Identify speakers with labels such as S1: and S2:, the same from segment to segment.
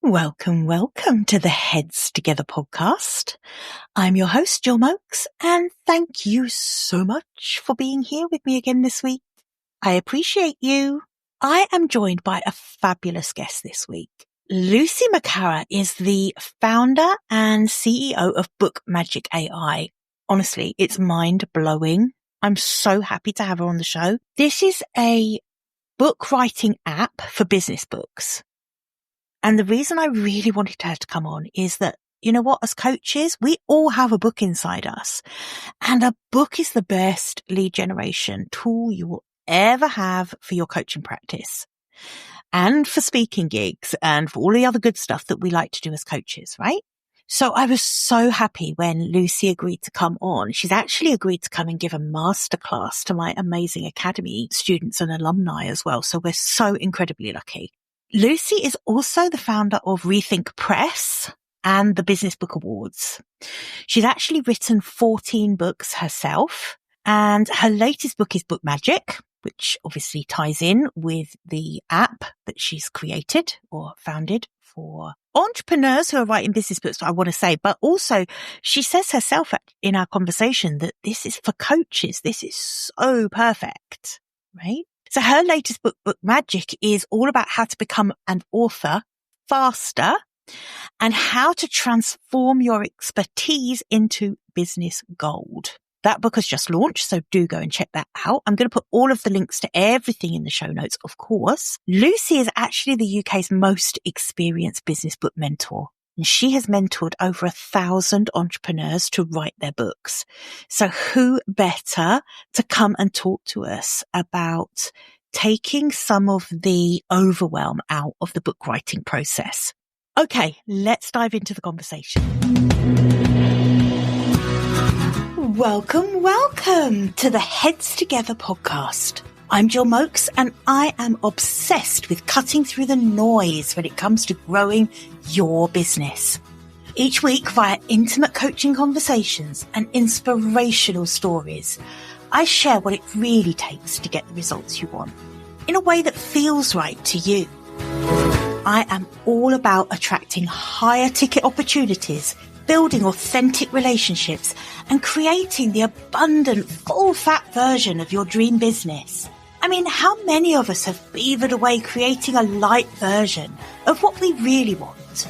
S1: Welcome, welcome to the Heads Together podcast. I'm your host, Jill Mokes, and thank you so much for being here with me again this week. I appreciate you. I am joined by a fabulous guest this week. Lucy McCarraher is the founder and CEO of Book Magic AI. Honestly, it's mind-blowing. I'm so happy to have her on the show. This is a book writing app for business books. And the reason I really wanted her to come on is that, you know what, as coaches, we all have a book inside us. And a book is the best lead generation tool you will ever have for your coaching practice and for speaking gigs and for all the other good stuff that we like to do as coaches, right? So I was so happy when Lucy agreed to come on. She's actually agreed to come and give a masterclass to my amazing academy students and alumni as well. So we're so incredibly lucky. Lucy is also the founder of Rethink Press and the Business Book Awards. She's actually written 14 books herself, and her latest book is Book Magic, which obviously ties in with the app that she's created or founded for entrepreneurs who are writing business books, I want to say. But also, she says herself in our conversation that this is for coaches. This is so perfect, right? So her latest book, Book Magic, is all about how to become an author faster and how to transform your expertise into business gold. That book has just launched, so do go and check that out. I'm going to put all of the links to everything in the show notes, of course. Lucy is actually the UK's most experienced business book mentor. And she has mentored over 1,000 entrepreneurs to write their books. So who better to come and talk to us about taking some of the overwhelm out of the book writing process? Okay, let's dive into the conversation. Welcome to the Heads Together podcast. I'm Jill Mokes, and I am obsessed with cutting through the noise when it comes to growing your business. Each week, via intimate coaching conversations and inspirational stories, I share what it really takes to get the results you want in a way that feels right to you. I am all about attracting higher ticket opportunities, building authentic relationships, and creating the abundant, full-fat version of your dream business. I mean, how many of us have beavered away creating a light version of what we really want?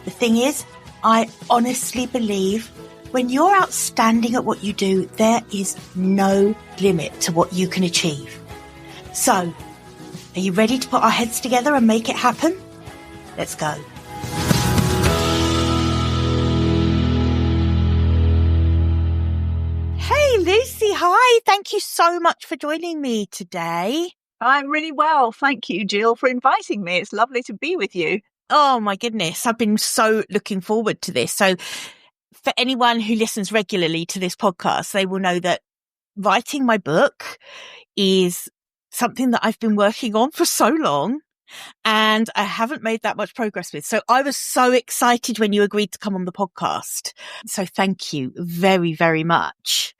S1: The thing is, I honestly believe when you're outstanding at what you do, there is no limit to what you can achieve. So, are you ready to put our heads together and make it happen? Let's go. Hey, Lucy. Hi. Thank you so much for joining me today.
S2: I'm really well. Thank you, Jill, for inviting me. It's lovely to be with you.
S1: Oh, my goodness. I've been so looking forward to this. So for anyone who listens regularly to this podcast, they will know that writing my book is something that I've been working on for so long, and I haven't made that much progress with. So I was so excited when you agreed to come on the podcast. So thank you very, very much.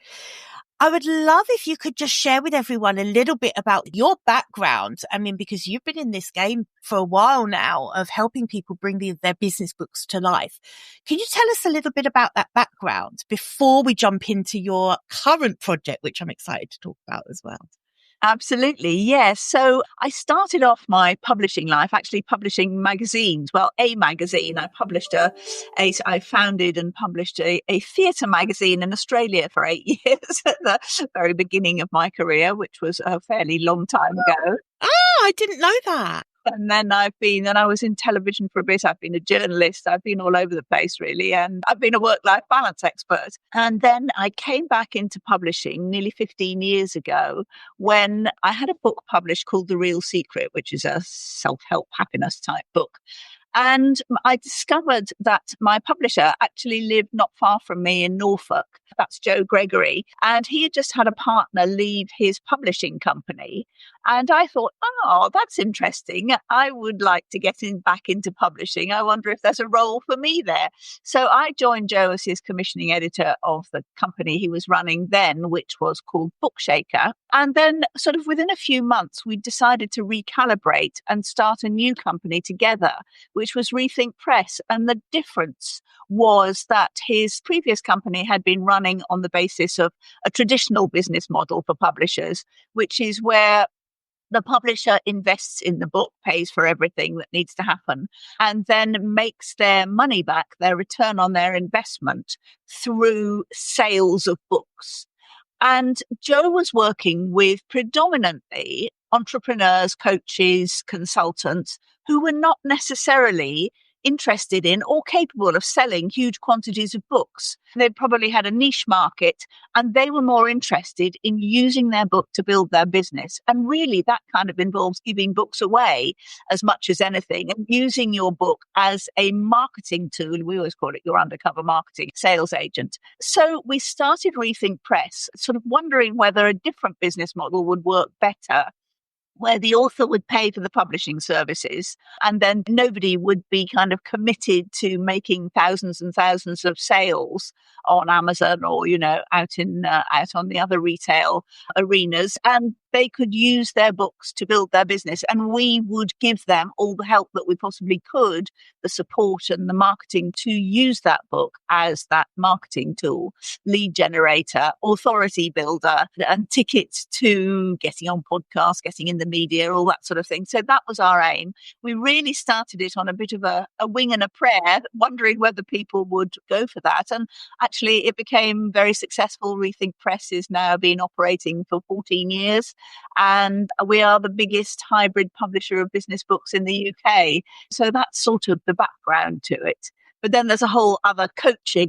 S1: I would love if you could just share with everyone a little bit about your background. I mean, because you've been in this game for a while now of helping people bring their business books to life. Can you tell us a little bit about that background before we jump into your current project, which I'm excited to talk about as well?
S2: Absolutely, yes. So I started off my publishing life actually publishing magazines. Well, a magazine. I founded and published a theatre magazine in Australia for 8 years at the very beginning of my career, which was a fairly long time ago.
S1: Oh, I didn't know that.
S2: And then I was in television for a bit. I've been a journalist. I've been all over the place, really. And I've been a work-life balance expert. And then I came back into publishing nearly 15 years ago when I had a book published called The Real Secret, which is a self-help happiness type book. And I discovered that my publisher actually lived not far from me in Norfolk. That's Joe Gregory. And he had just had a partner leave his publishing company. And I thought, oh, that's interesting. I would like to get back into publishing. I wonder if there's a role for me there. So I joined Joe as his commissioning editor of the company he was running then, which was called Bookshaker. And then sort of within a few months, we decided to recalibrate and start a new company together, which was Rethink Press. And the difference was that his previous company had been running on the basis of a traditional business model for publishers, which is where the publisher invests in the book, pays for everything that needs to happen, and then makes their money back, their return on their investment, through sales of books. And Joe was working with predominantly entrepreneurs, coaches, consultants who were not necessarily interested in or capable of selling huge quantities of books. They probably had a niche market and they were more interested in using their book to build their business. And really that kind of involves giving books away as much as anything and using your book as a marketing tool. We always call it your undercover marketing sales agent. So we started Rethink Press, sort of wondering whether a different business model would work better, where the author would pay for the publishing services and then nobody would be kind of committed to making thousands and thousands of sales on Amazon or, out on the other retail arenas. And they could use their books to build their business. And we would give them all the help that we possibly could, the support and the marketing to use that book as that marketing tool, lead generator, authority builder, and tickets to getting on podcasts, getting in the media, all that sort of thing. So that was our aim. We really started it on a bit of a wing and a prayer, wondering whether people would go for that. And actually it became very successful. Rethink Press is now been operating for 14 years. And we are the biggest hybrid publisher of business books in the UK. So that's sort of the background to it. But then there's a whole other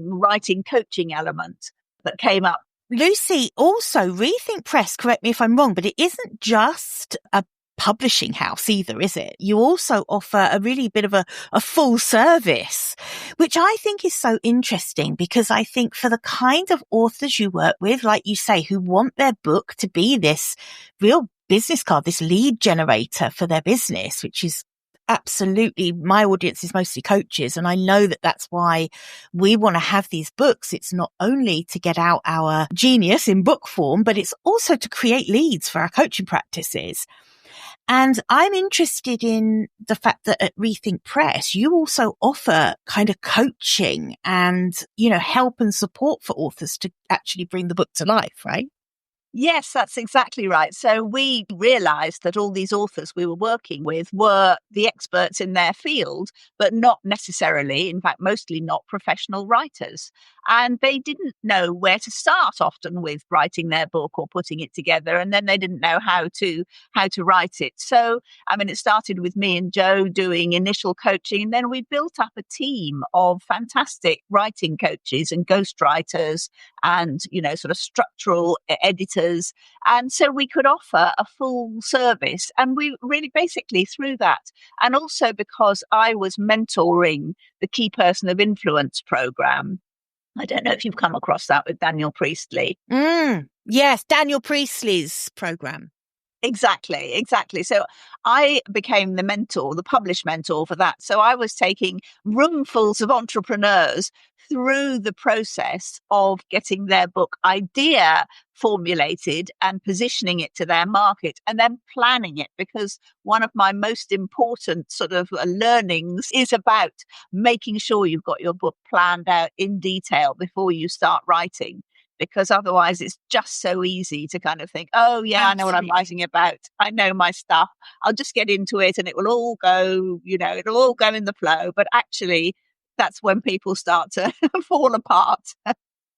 S2: writing coaching element that came up.
S1: Lucy, also Rethink Press, correct me if I'm wrong, but it isn't just a publishing house either, is it? You also offer a really bit of a full service, which I think is so interesting because I think for the kind of authors you work with, like you say, who want their book to be this real business card, this lead generator for their business, which is absolutely, my audience is mostly coaches. And I know that that's why we want to have these books. It's not only to get out our genius in book form, but it's also to create leads for our coaching practices. And I'm interested in the fact that at Rethink Press, you also offer kind of coaching and, help and support for authors to actually bring the book to life, right?
S2: Yes, that's exactly right. So we realized that all these authors we were working with were the experts in their field, but not necessarily, in fact, mostly not professional writers. And they didn't know where to start often with writing their book or putting it together. And then they didn't know how to write it. So, it started with me and Joe doing initial coaching. And then we built up a team of fantastic writing coaches and ghostwriters and, sort of structural editors. And so we could offer a full service. And we really basically through that. And also because I was mentoring the Key Person of Influence program. I don't know if you've come across that with Daniel Priestley.
S1: Yes, Daniel Priestley's program.
S2: Exactly. So I became the published mentor for that. So I was taking roomfuls of entrepreneurs through the process of getting their book idea formulated and positioning it to their market and then planning it, because one of my most important sort of learnings is about making sure you've got your book planned out in detail before you start writing. Because otherwise it's just so easy to kind of think, oh yeah, Absolutely. I know what I'm writing about. I know my stuff. I'll just get into it and it will all go, it'll all go in the flow. But actually, that's when people start to fall apart.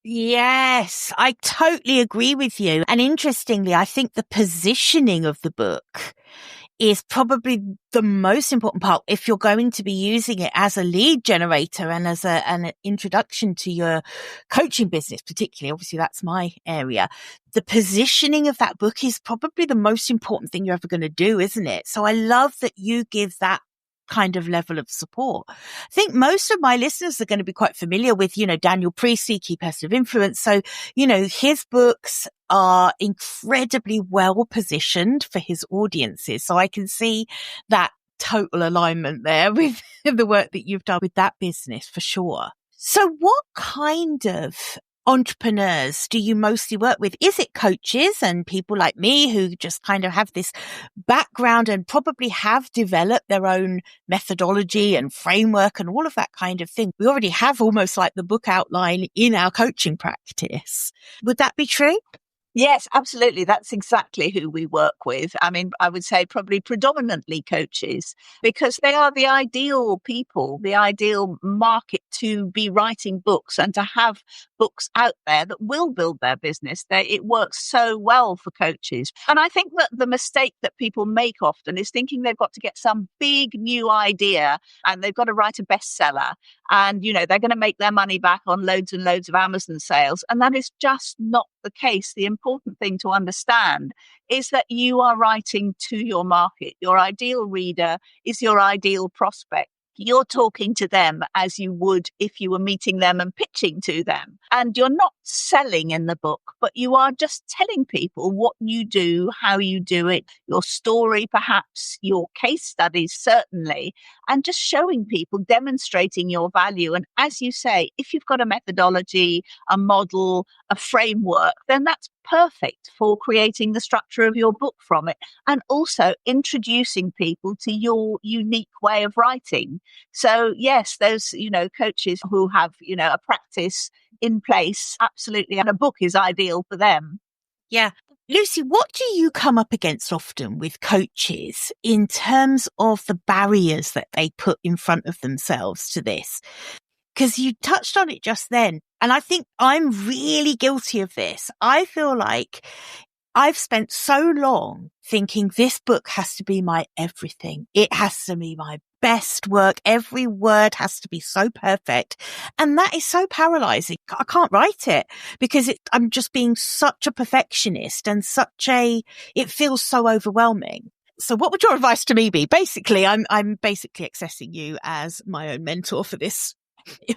S1: Yes, I totally agree with you. And interestingly, I think the positioning of the book is probably the most important part if you're going to be using it as a lead generator and as an introduction to your coaching business, particularly. Obviously, that's my area. The positioning of that book is probably the most important thing you're ever going to do, isn't it? So I love that you give that kind of level of support. I think most of my listeners are going to be quite familiar with, Daniel Priestley, Key Person of Influence. So, his books are incredibly well positioned for his audiences. So I can see that total alignment there with the work that you've done with that business for sure. So what kind of entrepreneurs do you mostly work with? Is it coaches and people like me who just kind of have this background and probably have developed their own methodology and framework and all of that kind of thing? We already have almost like the book outline in our coaching practice. Would that be true?
S2: Yes, absolutely. That's exactly who we work with. I mean, I would say probably predominantly coaches, because they are the ideal people, the ideal market to be writing books and to have books out there that will build their business. It works so well for coaches. And I think that the mistake that people make often is thinking they've got to get some big new idea and they've got to write a bestseller and, they're going to make their money back on loads and loads of Amazon sales. And that is just not the case. The important thing to understand is that you are writing to your market. Your ideal reader is your ideal prospect. You're talking to them as you would if you were meeting them and pitching to them. And you're not selling in the book, but you are just telling people what you do, how you do it, your story, perhaps your case studies, certainly, and just showing people, demonstrating your value. And as you say, if you've got a methodology, a model, a framework, then that's perfect for creating the structure of your book from it, and also introducing people to your unique way of writing. So yes, those, coaches who have, a practice in place, absolutely. And a book is ideal for them.
S1: Yeah. Lucy, what do you come up against often with coaches in terms of the barriers that they put in front of themselves to this? Because you touched on it just then. And I think I'm really guilty of this. I feel like I've spent so long thinking this book has to be my everything. It has to be my best work. Every word has to be so perfect. And that is so paralyzing. I can't write it because I'm just being such a perfectionist and it feels so overwhelming. So what would your advice to me be? Basically, I'm basically accessing you as my own mentor for this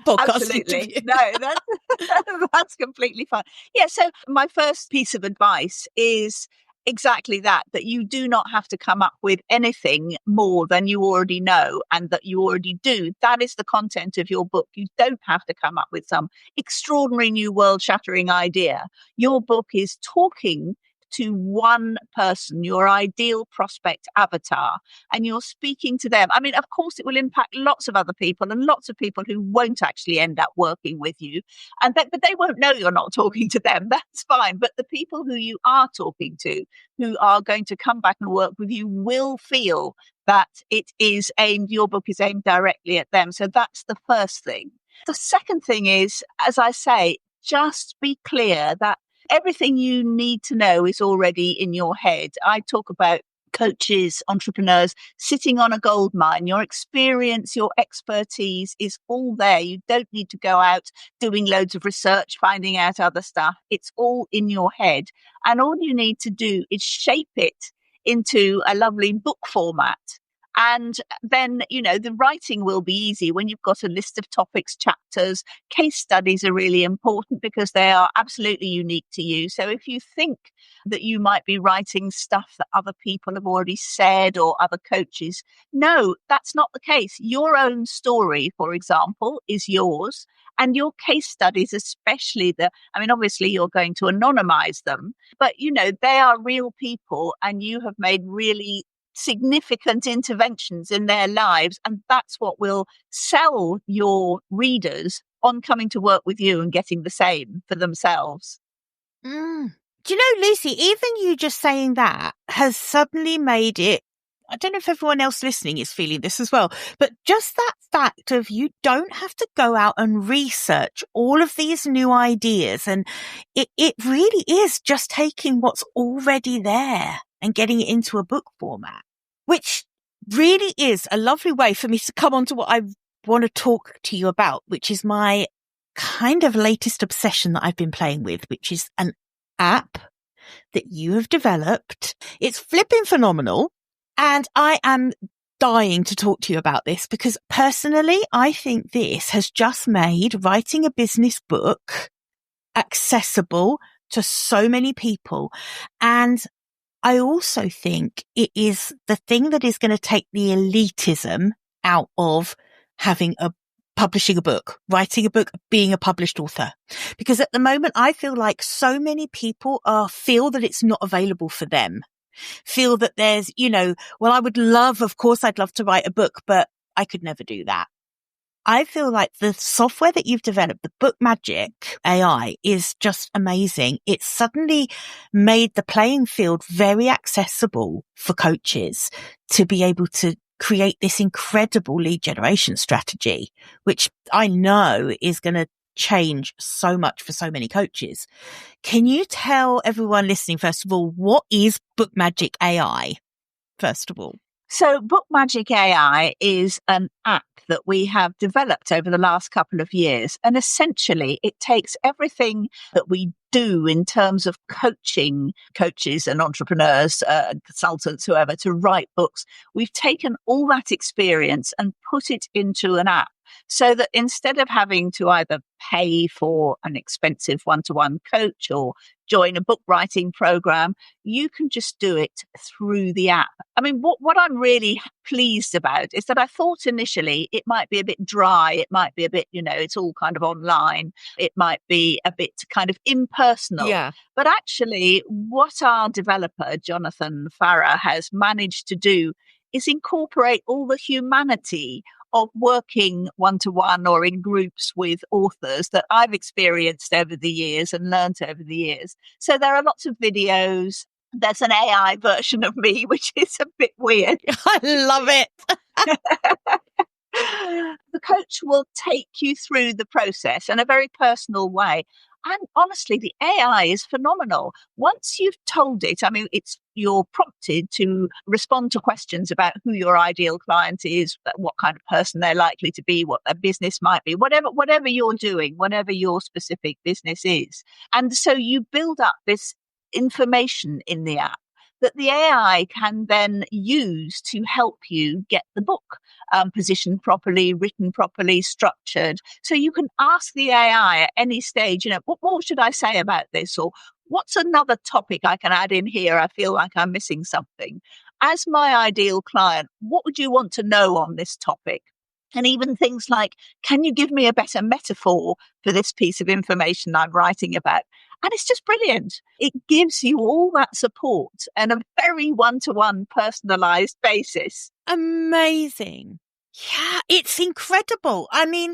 S1: podcast
S2: Absolutely.
S1: interview.
S2: No, that's completely fine. Yeah. So my first piece of advice is exactly that you do not have to come up with anything more than you already know and that you already do. That is the content of your book. You don't have to come up with some extraordinary new world shattering idea. Your book is talking to one person, your ideal prospect avatar, and you're speaking to them. I mean, of course, it will impact lots of other people and lots of people who won't actually end up working with you. But they won't know you're not talking to them. That's fine. But the people who you are talking to, who are going to come back and work with you, will feel that your book is aimed directly at them. So that's the first thing. The second thing is, as I say, just be clear that everything you need to know is already in your head. I talk about coaches, entrepreneurs sitting on a gold mine. Your experience, your expertise is all there. You don't need to go out doing loads of research, finding out other stuff. It's all in your head. And all you need to do is shape it into a lovely book format. And then, the writing will be easy when you've got a list of topics, chapters. Case studies are really important because they are absolutely unique to you. So if you think that you might be writing stuff that other people have already said or other coaches, no, that's not the case. Your own story, for example, is yours. And your case studies, especially obviously you're going to anonymize them, but, they are real people and you have made really significant interventions in their lives. And that's what will sell your readers on coming to work with you and getting the same for themselves.
S1: Do you know, Lucy, even you just saying that has suddenly made it, I don't know if everyone else listening is feeling this as well, but just that fact of you don't have to go out and research all of these new ideas. And it really is just taking what's already there and getting it into a book format, which really is a lovely way for me to come on to what I want to talk to you about, which is my kind of latest obsession that I've been playing with, which is an app that you have developed. It's flipping phenomenal. And I am dying to talk to you about this because personally, I think this has just made writing a business book accessible to so many people. And I also think it is the thing that is going to take the elitism out of having a publishing a book, writing a book, being a published author. Because at the moment, I feel like so many people feel that it's not available for them. Feel that there's, well, I'd love to write a book, but I could never do that. I feel like the software that you've developed, the Book Magic AI, is just amazing. It's suddenly made the playing field very accessible for coaches to be able to create this incredible lead generation strategy, which I know is going to change so much for so many coaches. Can you tell everyone listening, first of all, what is Book Magic AI, first of all?
S2: So Book Magic AI is an app that we have developed over the last couple of years. And essentially, it takes everything that we do in terms of coaching coaches and entrepreneurs, consultants, whoever, to write books. We've taken all that experience and put it into an app, so that instead of having to either pay for an expensive one-to-one coach or join a book writing program, you can just do it through the app. I mean, what I'm really pleased about is that I thought initially it might be a bit dry. It might be a bit, it's all kind of online. It might be a bit kind of impersonal.
S3: Yeah.
S2: But actually, what our developer, Jonathan Farah, has managed to do is incorporate all the humanity of working one-to-one or in groups with authors that I've experienced over the years and learnt over the years. So there are lots of videos. There's an AI version of me, which is a bit weird.
S1: I love it.
S2: The coach will take you through the process in a very personal way. And honestly, the AI is phenomenal. Once you've told it, you're prompted to respond to questions about who your ideal client is, what kind of person they're likely to be, what their business might be, whatever you're doing, whatever your specific business is. And so you build up this information in the app that the AI can then use to help you get the book positioned properly, written properly, structured. So you can ask the AI at any stage, what should I say about this? Or what's another topic I can add in here? I feel like I'm missing something. As my ideal client, what would you want to know on this topic? And even things like, can you give me a better metaphor for this piece of information I'm writing about? And it's just brilliant. It gives you all that support and a very one-to-one personalized basis.
S1: Amazing. Yeah, it's incredible. I mean,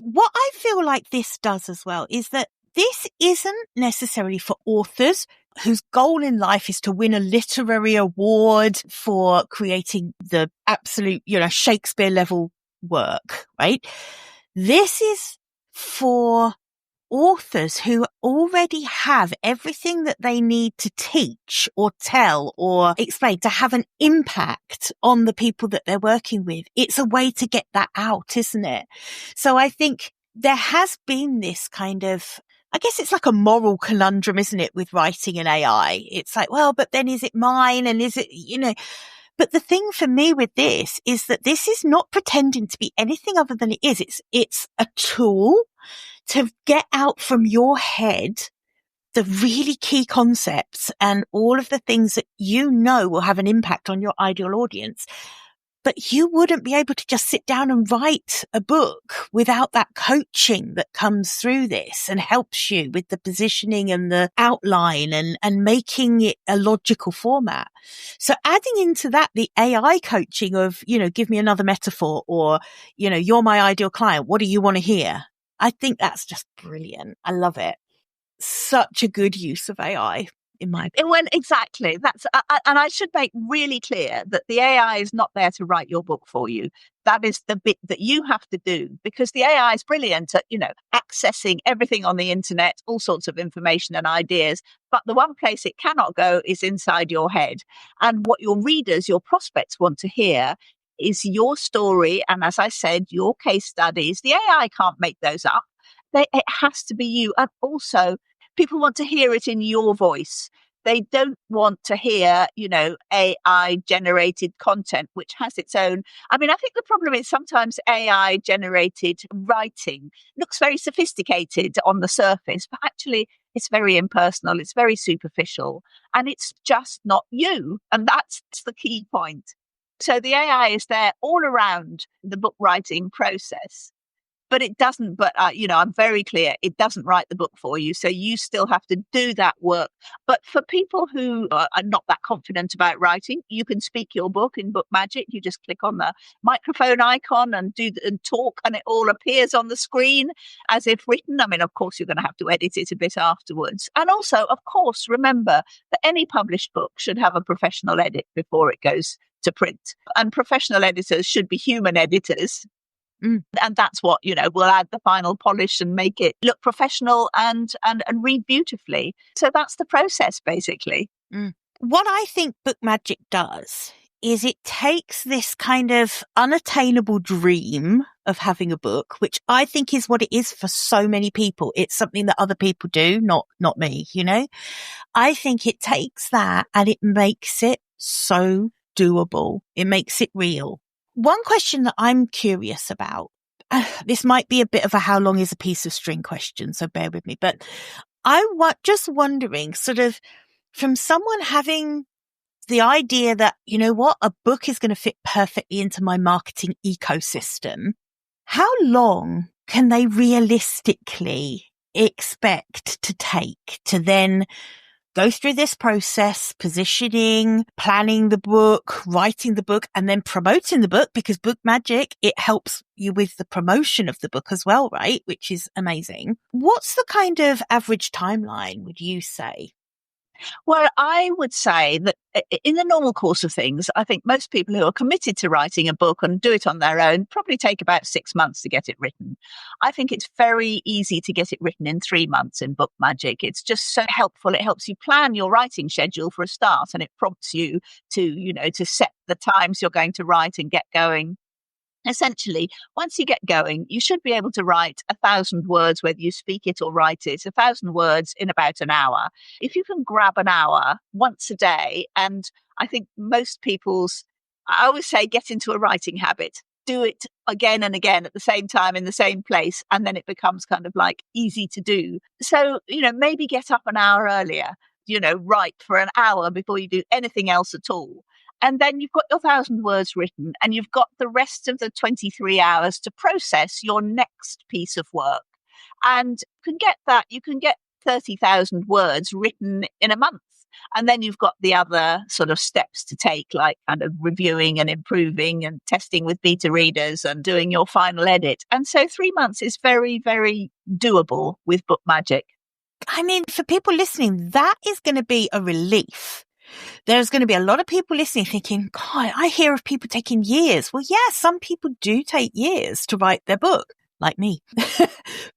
S1: what I feel like this does as well is that this isn't necessarily for authors whose goal in life is to win a literary award for creating the absolute, Shakespeare level work, right? This is for authors who already have everything that they need to teach or tell or explain to have an impact on the people that they're working with. It's a way to get that out, isn't it? So I think there has been this kind of, I guess it's like a moral conundrum, isn't it, with writing an AI? It's like, well, but then is it mine? And is it, But the thing for me with this is that this is not pretending to be anything other than it is. It's a tool to get out from your head the really key concepts and all of the things that will have an impact on your ideal audience. But you wouldn't be able to just sit down and write a book without that coaching that comes through this and helps you with the positioning and the outline and making it a logical format. So adding into that the AI coaching of, give me another metaphor or, you're my ideal client. What do you want to hear? I think that's just brilliant. I love it. Such a good use of AI. In my opinion.
S2: Exactly. And I should make really clear that the AI is not there to write your book for you. That is the bit that you have to do, because the AI is brilliant at, accessing everything on the internet, all sorts of information and ideas. But the one place it cannot go is inside your head. And what your readers, your prospects want to hear is your story. And as I said, your case studies. The AI can't make those up. It has to be you. And also, people want to hear it in your voice. They don't want to hear, AI generated content, which has its own. I think the problem is sometimes AI generated writing looks very sophisticated on the surface, but actually it's very impersonal. It's very superficial and it's just not you. And that's the key point. So the AI is there all around the book writing process. But it doesn't, I'm very clear, it doesn't write the book for you. So you still have to do that work. But for people who are not that confident about writing, you can speak your book in Book Magic. You just click on the microphone icon and talk, and it all appears on the screen as if written. I mean, of course, you're going to have to edit it a bit afterwards. And also, of course, remember that any published book should have a professional edit before it goes to print. And professional editors should be human editors. And that's what, will add the final polish and make it look professional and read beautifully. So that's the process, basically.
S1: What I think Book Magic does is it takes this kind of unattainable dream of having a book, which I think is what it is for so many people. It's something that other people do, not me, I think it takes that and it makes it so doable. It makes it real. One question that I'm curious about, this might be a bit of a how long is a piece of string question, so bear with me, but just wondering, sort of from someone having the idea that, a book is going to fit perfectly into my marketing ecosystem, how long can they realistically expect to take to then go through this process, positioning, planning the book, writing the book, and then promoting the book? Because Book Magic, it helps you with the promotion of the book as well, right? Which is amazing. What's the kind of average timeline, would you say?
S2: Well, I would say that in the normal course of things, I think most people who are committed to writing a book and do it on their own probably take about 6 months to get it written. I think it's very easy to get it written in 3 months in Book Magic. It's just so helpful. It helps you plan your writing schedule for a start, and it prompts you to set the times you're going to write and get going. Essentially, once you get going, you should be able to write 1,000 words, whether you speak it or write it, 1,000 words in about an hour. If you can grab an hour once a day, and I think I always say, get into a writing habit. Do it again and again at the same time in the same place, and then it becomes kind of like easy to do. So, maybe get up an hour earlier, write for an hour before you do anything else at all. And then you've got your 1,000 words written, and you've got the rest of the 23 hours to process your next piece of work. And you can get 30,000 words written in a month. And then you've got the other sort of steps to take, like kind of reviewing and improving and testing with beta readers and doing your final edit. And so 3 months is very, very doable with Book Magic.
S1: I mean, for people listening, that is going to be a relief. There's going to be a lot of people listening thinking, God, I hear of people taking years. Well, yeah, some people do take years to write their book, like me.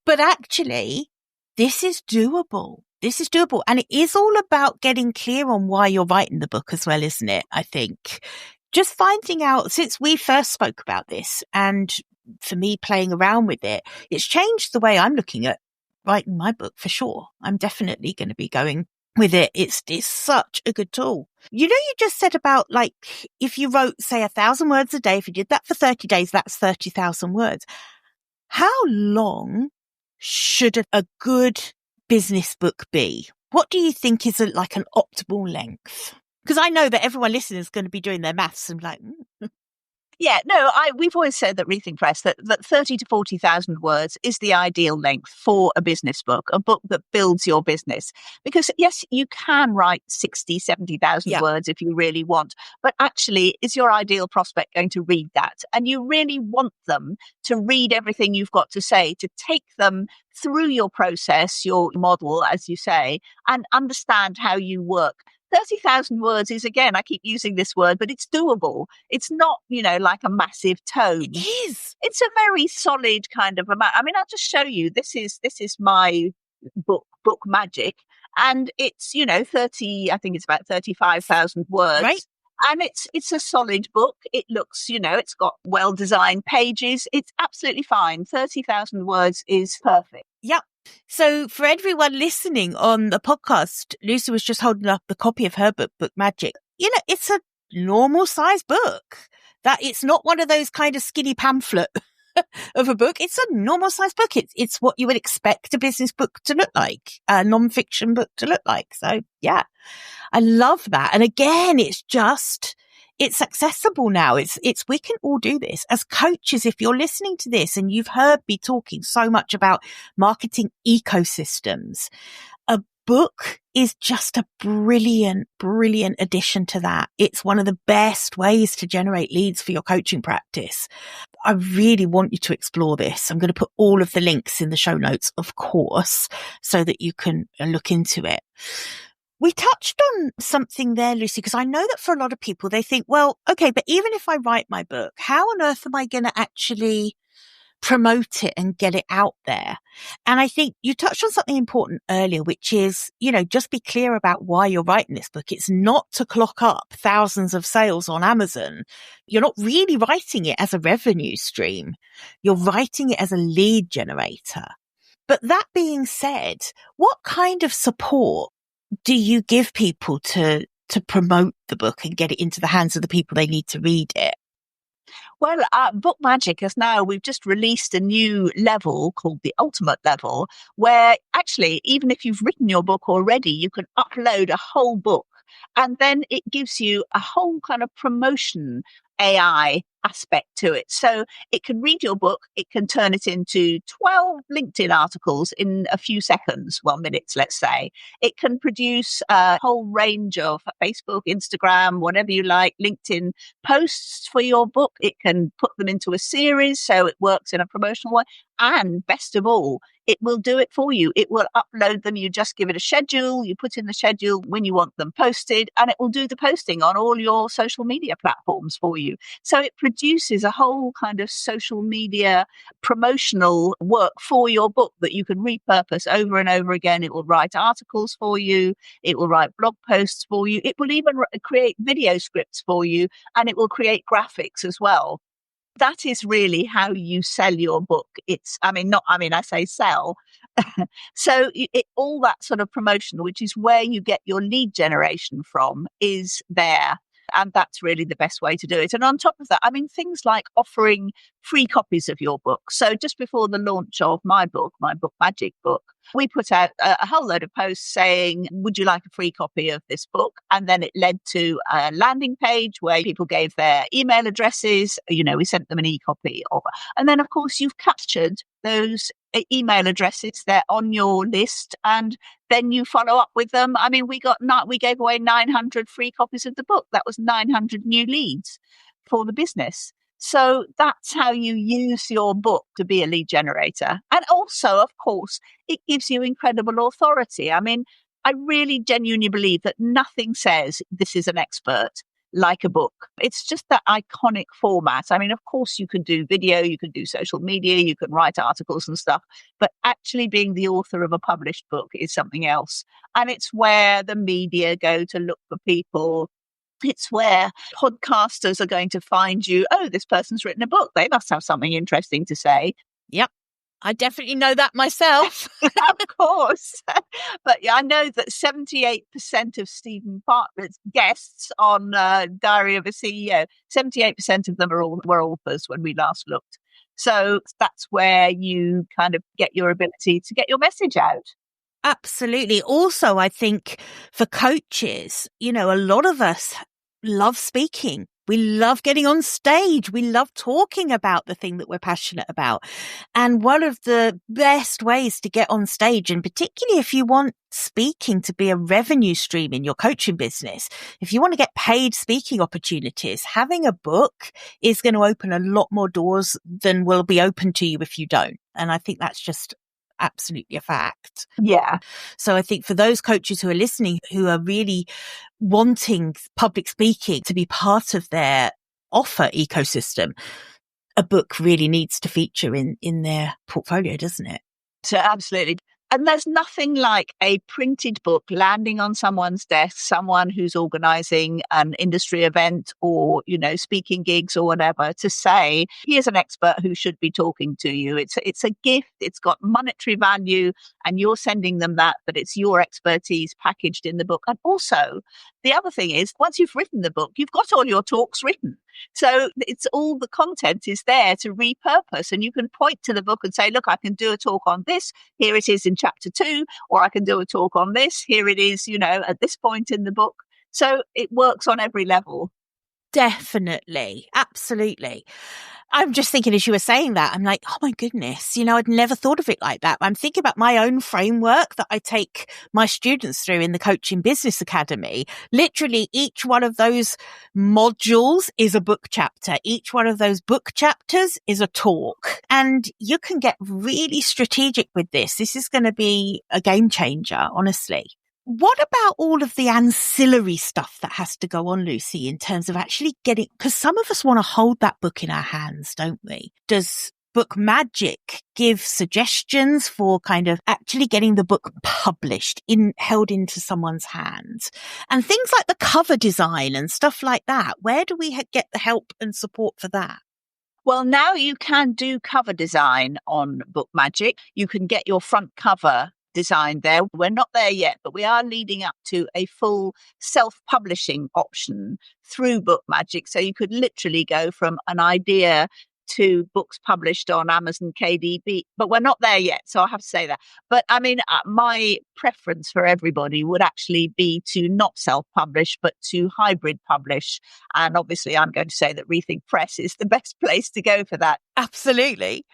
S1: But actually, this is doable. This is doable. And it is all about getting clear on why you're writing the book as well, isn't it? I think just finding out, since we first spoke about this, and for me playing around with it, it's changed the way I'm looking at writing my book for sure. I'm definitely going to be going with it. It's such a good tool. You just said about, like, if you wrote, say, 1,000 words a day, if you did that for 30 days, that's 30,000 words. How long should a good business book be? What do you think is an optimal length? Because I know that everyone listening is going to be doing their maths and like,
S2: Yeah, no, we've always said that Rethink Press, that 30 to 40,000 words is the ideal length for a business book, a book that builds your business. Because yes, you can write 60, 70,000 words if you really want, but actually, is your ideal prospect going to read that? And you really want them to read everything you've got to say, to take them through your process, your model, as you say, and understand how you work. 30,000 words is, again, I keep using this word, but it's doable. It's not, like a massive tome.
S1: It is.
S2: It's a very solid kind of amount. I mean, I'll just show you. This is my book Magic, and it's, 30, I think it's about 35,000 words.
S1: Right.
S2: And it's a solid book. It looks, it's got well-designed pages. It's absolutely fine. 30,000 words is perfect.
S1: Yep. So for everyone listening on the podcast, Lucy was just holding up the copy of her book, Book Magic. It's a normal size book. That it's not one of those kind of skinny pamphlet of a book. It's a normal size book. It's what you would expect a business book to look like, a non-fiction book to look like. So yeah, I love that. And again, it's just it's accessible now. We can all do this as coaches. If you're listening to this and you've heard me talking so much about marketing ecosystems, a book is just a brilliant, brilliant addition to that. It's one of the best ways to generate leads for your coaching practice. I really want you to explore this. I'm going to put all of the links in the show notes, of course, so that you can look into it. We touched on something there, Lucy, because I know that for a lot of people, they think, well, okay, but even if I write my book, how on earth am I going to actually promote it and get it out there? And I think you touched on something important earlier, which is, just be clear about why you're writing this book. It's not to clock up thousands of sales on Amazon. You're not really writing it as a revenue stream. You're writing it as a lead generator. But that being said, what kind of support do you give people to promote the book and get it into the hands of the people they need to read it?
S2: Well, Book Magic we've just released a new level called the Ultimate level, where actually, even if you've written your book already, you can upload a whole book. And then it gives you a whole kind of promotion AI aspect to it. So it can read your book, it can turn it into 12 LinkedIn articles in a few seconds, minutes, let's say. It can produce a whole range of Facebook, Instagram, whatever you like, LinkedIn posts for your book. It can put them into a series so it works in a promotional way. And best of all, it will do it for you. It will upload them. You just give it a schedule. You put in the schedule when you want them posted, and it will do the posting on all your social media platforms for you. So it produces a whole kind of social media promotional work for your book that you can repurpose over and over again. It will write articles for you. It will write blog posts for you. It will even create video scripts for you, and it will create graphics as well. That is really how you sell your book. I say sell. So all that sort of promotion, which is where you get your lead generation from, is there. And that's really the best way to do it. And on top of that, things like offering free copies of your book. So just before the launch of my book Magic book, we put out a whole load of posts saying, would you like a free copy of this book? And then it led to a landing page where people gave their email addresses. We sent them an e-copy of it. And then, of course, you've captured those email addresses. They're on your list, and then you follow up with them. We gave away 900 free copies of the book. That was 900 new leads for the business. So that's how you use your book to be a lead generator. And also, of course, it gives you incredible authority. I really genuinely believe that nothing says this is an expert like a book. It's just that iconic format. Of course, you can do video, you can do social media, you can write articles and stuff, but actually being the author of a published book is something else. And it's where the media go to look for people. It's where podcasters are going to find you. Oh, this person's written a book. They must have something interesting to say.
S1: Yep. I definitely know that myself.
S2: Of course. But I know that 78% of Stephen Bartlett's guests on Diary of a CEO, 78% of them were authors when we last looked. So that's where you kind of get your ability to get your message out.
S1: Absolutely. Also, I think for coaches, a lot of us love speaking. We love getting on stage. We love talking about the thing that we're passionate about. And one of the best ways to get on stage, and particularly if you want speaking to be a revenue stream in your coaching business, if you want to get paid speaking opportunities, having a book is going to open a lot more doors than will be open to you if you don't. And I think that's just absolutely a fact.
S2: Yeah.
S1: So I think for those coaches who are listening, who are really wanting public speaking to be part of their offer ecosystem, a book really needs to feature in their portfolio, doesn't it?
S2: So absolutely. And there's nothing like a printed book landing on someone's desk, someone who's organizing an industry event or, speaking gigs or whatever, to say, here's an expert who should be talking to you. It's a gift. It's got monetary value, and you're sending them that, but it's your expertise packaged in the book. And also, the other thing is, once you've written the book, you've got all your talks written. So it's all the content is there to repurpose, and you can point to the book and say, look, I can do a talk on this. Here it is in chapter 2, or I can do a talk on this. Here it is, at this point in the book. So it works on every level.
S1: Definitely. Absolutely. I'm just thinking as you were saying that, I'm like, oh my goodness, I'd never thought of it like that. I'm thinking about my own framework that I take my students through in the Coaching Business Academy. Literally each one of those modules is a book chapter. Each one of those book chapters is a talk. And you can get really strategic with this. This is going to be a game changer, honestly. What about all of the ancillary stuff that has to go on, Lucy, in terms of actually getting, because some of us want to hold that book in our hands, don't we? Does Book Magic give suggestions for kind of actually getting the book published, held into someone's hands? And things like the cover design and stuff like that, where do we get the help and support for that?
S2: Well, now you can do cover design on Book Magic. You can get your front cover designed there. We're not there yet, but we are leading up to a full self-publishing option through Book Magic. So you could literally go from an idea to books published on Amazon KDP, but we're not there yet. So I have to say that. But I mean, my preference for everybody would actually be to not self-publish, but to hybrid publish. And obviously I'm going to say that Rethink Press is the best place to go for that.
S1: Absolutely.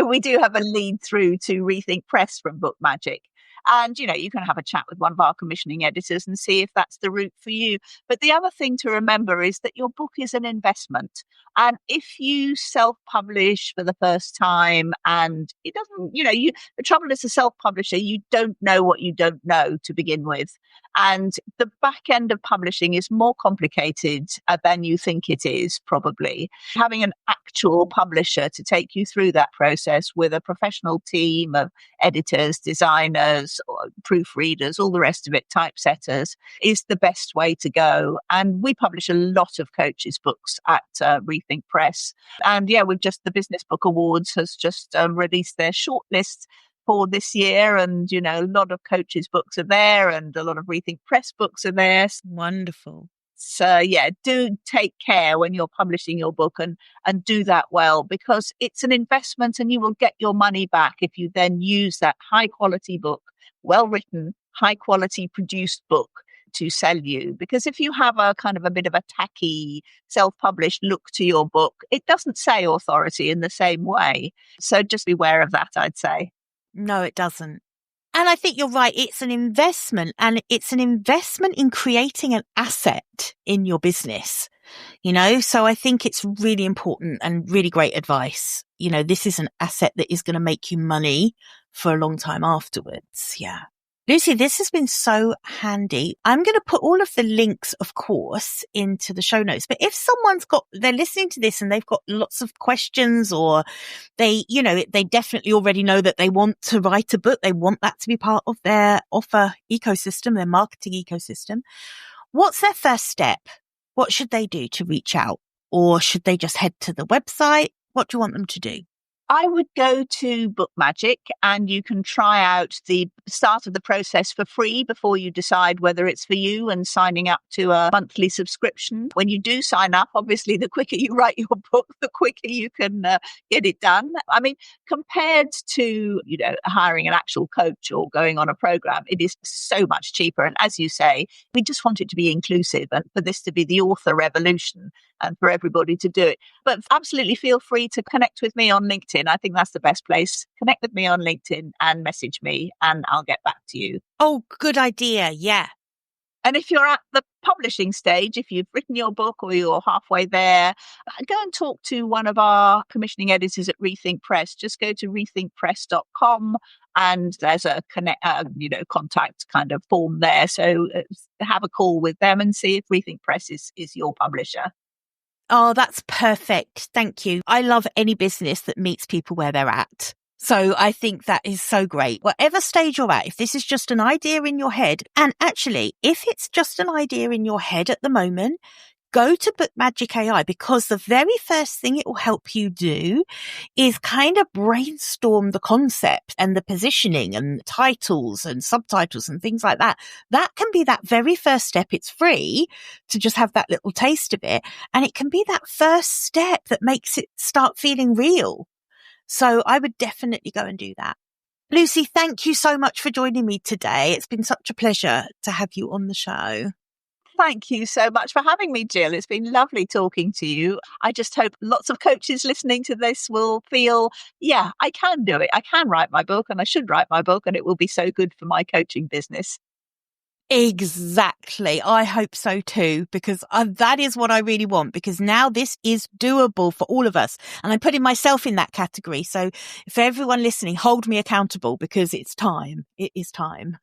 S2: We do have a lead through to Rethink Press from Book Magic. And, you can have a chat with one of our commissioning editors and see if that's the route for you. But the other thing to remember is that your book is an investment. And if you self-publish for the first time and it doesn't, the trouble as a self-publisher, you don't know what you don't know to begin with. And the back end of publishing is more complicated than you think it is, probably. Having an actual publisher to take you through that process with a professional team of editors, designers, proofreaders, all the rest of it, typesetters, is the best way to go. And we publish a lot of coaches' books at Rethink Press. And the Business Book Awards has just released their shortlist for this year. And, a lot of coaches' books are there and a lot of Rethink Press books are there.
S1: Wonderful.
S2: So, do take care when you're publishing your book and do that well, because it's an investment and you will get your money back if you then use that high quality book, well written, high quality produced book to sell you. Because if you have a kind of a bit of a tacky self-published look to your book, it doesn't say authority in the same way. So just beware of that, I'd say.
S1: No, it doesn't. And I think you're right. It's an investment, and it's an investment in creating an asset in your business, so I think it's really important and really great advice. This is an asset that is going to make you money for a long time afterwards. Yeah. Lucy, this has been so handy. I'm going to put all of the links, of course, into the show notes. But if they're listening to this and they've got lots of questions, or they definitely already know that they want to write a book, they want that to be part of their offer ecosystem, their marketing ecosystem, what's their first step? What should they do to reach out? Or should they just head to the website? What do you want them to do?
S2: I would go to Book Magic, and you can try out the start of the process for free before you decide whether it's for you and signing up to a monthly subscription. When you do sign up, obviously, the quicker you write your book, the quicker you can get it done. I mean, compared to, hiring an actual coach or going on a program, it is so much cheaper. And as you say, we just want it to be inclusive and for this to be the author revolution and for everybody to do it. But absolutely feel free to connect with me on LinkedIn. I think that's the best place. Connect with me on LinkedIn and message me and I'll get back to you.
S1: Oh, good idea. Yeah.
S2: And if you're at the publishing stage, if you've written your book or you're halfway there, go and talk to one of our commissioning editors at Rethink Press. Just go to rethinkpress.com and there's a contact kind of form there. So have a call with them and see if Rethink Press is your publisher.
S1: Oh, that's perfect. Thank you. I love any business that meets people where they're at. So I think that is so great. Whatever stage you're at, if this is just an idea in your head, and actually, if it's just an idea in your head at the moment, go to Book Magic AI, because the very first thing it will help you do is kind of brainstorm the concept and the positioning and titles and subtitles and things like that. That can be that very first step. It's free to just have that little taste of it. And it can be that first step that makes it start feeling real. So I would definitely go and do that. Lucy, thank you so much for joining me today. It's been such a pleasure to have you on the show.
S2: Thank you so much for having me, Jill. It's been lovely talking to you. I just hope lots of coaches listening to this will feel, yeah, I can do it. I can write my book and I should write my book and it will be so good for my coaching business.
S1: Exactly. I hope so too, because that is what I really want, because now this is doable for all of us. And I'm putting myself in that category. So for everyone listening, hold me accountable because it's time. It is time.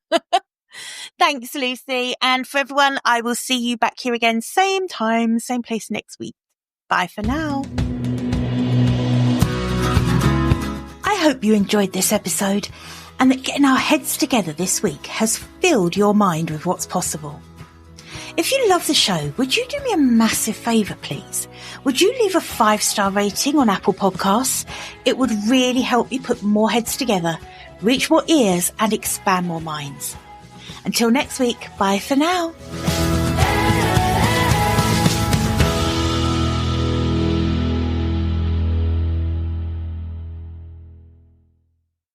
S1: Thanks, Lucy. And for everyone, I will see you back here again, same time, same place next week. Bye for now. I hope you enjoyed this episode and that getting our heads together this week has filled your mind with what's possible. If you love the show, would you do me a massive favour, please? Would you leave a 5-star rating on Apple Podcasts? It would really help me put more heads together, reach more ears and expand more minds. Until next week, bye for now.